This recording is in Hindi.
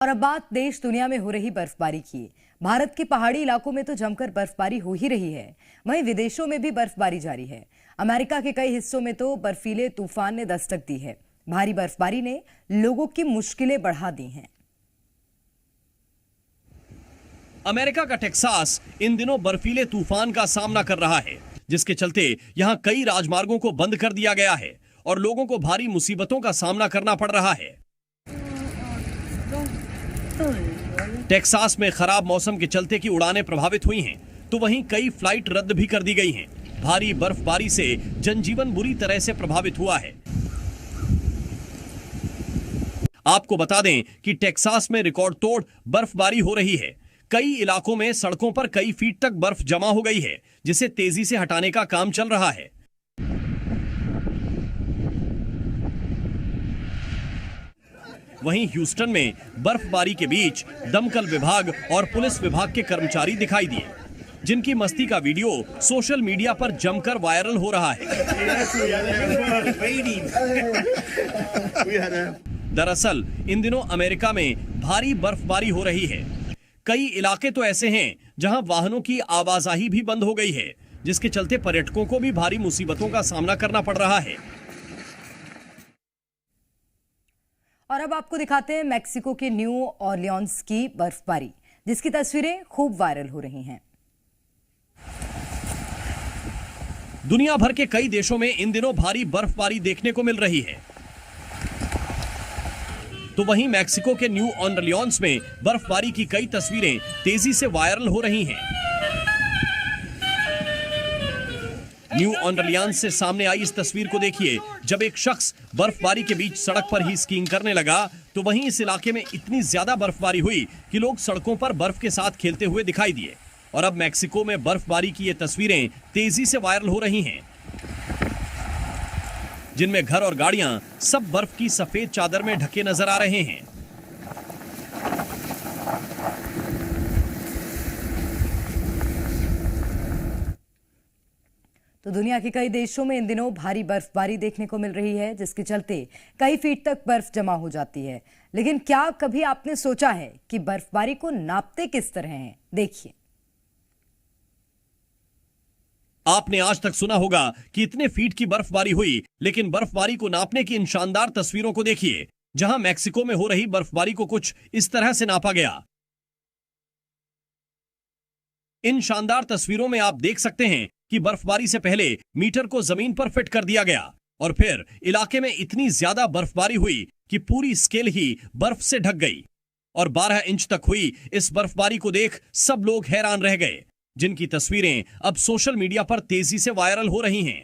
और अब बात देश दुनिया में हो रही बर्फबारी की। भारत के पहाड़ी इलाकों में तो जमकर बर्फबारी हो ही रही है, वहीं विदेशों में भी बर्फबारी जारी है। अमेरिका के कई हिस्सों में तो बर्फीले तूफान ने दस्तक दी है। भारी बर्फबारी ने लोगों की मुश्किलें बढ़ा दी हैं। अमेरिका का टेक्सास इन दिनों बर्फीले तूफान का सामना कर रहा है, जिसके चलते यहां कई राजमार्गों को बंद कर दिया गया है और लोगों को भारी मुसीबतों का सामना करना पड़ रहा है। टेक्सास में खराब मौसम के चलते की उड़ानें प्रभावित हुई हैं, तो वहीं कई फ्लाइट रद्द भी कर दी गई हैं। भारी बर्फबारी से जनजीवन बुरी तरह से प्रभावित हुआ है। आपको बता दें कि टेक्सास में रिकॉर्ड तोड़ बर्फबारी हो रही है। कई इलाकों में सड़कों पर कई फीट तक बर्फ जमा हो गई है, जिसे तेजी से हटाने का काम चल रहा है। वहीं ह्यूस्टन में बर्फबारी के बीच दमकल विभाग और पुलिस विभाग के कर्मचारी दिखाई दिए, जिनकी मस्ती का वीडियो सोशल मीडिया पर जमकर वायरल हो रहा है। दरअसल इन दिनों अमेरिका में भारी बर्फबारी हो रही है। कई इलाके तो ऐसे हैं जहां वाहनों की आवाजाही भी बंद हो गई है, जिसके चलते पर्यटकों को भी भारी मुसीबतों का सामना करना पड़ रहा है। और अब आपको दिखाते हैं मैक्सिको के न्यू ऑरलियंस की बर्फबारी, जिसकी तस्वीरें खूब वायरल हो रही हैं। दुनिया भर के कई देशों में इन दिनों भारी बर्फबारी देखने को मिल रही है, तो वहीं मैक्सिको के न्यू ऑरलियंस में बर्फबारी की कई तस्वीरें तेजी से वायरल हो रही हैं। न्यू ऑरलियंस से सामने आई इस तस्वीर को देखिए। जब एक शख्स बर्फबारी के बीच सड़क पर ही स्कीइंग करने लगा, तो वहीं इस इलाके में इतनी ज्यादा बर्फबारी हुई कि लोग सड़कों पर बर्फ के साथ खेलते हुए दिखाई दिए। और अब मैक्सिको में बर्फबारी की ये तस्वीरें तेजी से वायरल हो रही हैं, जिनमें घर और गाड़ियां सब बर्फ की सफेद चादर में ढके नजर आ रहे हैं। तो दुनिया के कई देशों में इन दिनों भारी बर्फबारी देखने को मिल रही है, जिसके चलते कई फीट तक बर्फ जमा हो जाती है। लेकिन क्या कभी आपने सोचा है कि बर्फबारी को नापते किस तरह हैं? देखिए। आपने आज तक सुना होगा कि इतने फीट की बर्फबारी हुई, लेकिन बर्फबारी को नापने की इन शानदार तस्वीरों को देखिए, जहां मैक्सिको में हो रही बर्फबारी को कुछ इस तरह से नापा गया। इन शानदार तस्वीरों में आप देख सकते हैं कि बर्फबारी से पहले मीटर को जमीन पर फिट कर दिया गया और फिर इलाके में इतनी ज्यादा बर्फबारी हुई कि पूरी स्केल ही बर्फ से ढक गई और 12 इंच तक हुई। इस बर्फबारी को देख सब लोग हैरान रह गए, जिनकी तस्वीरें अब सोशल मीडिया पर तेजी से वायरल हो रही हैं।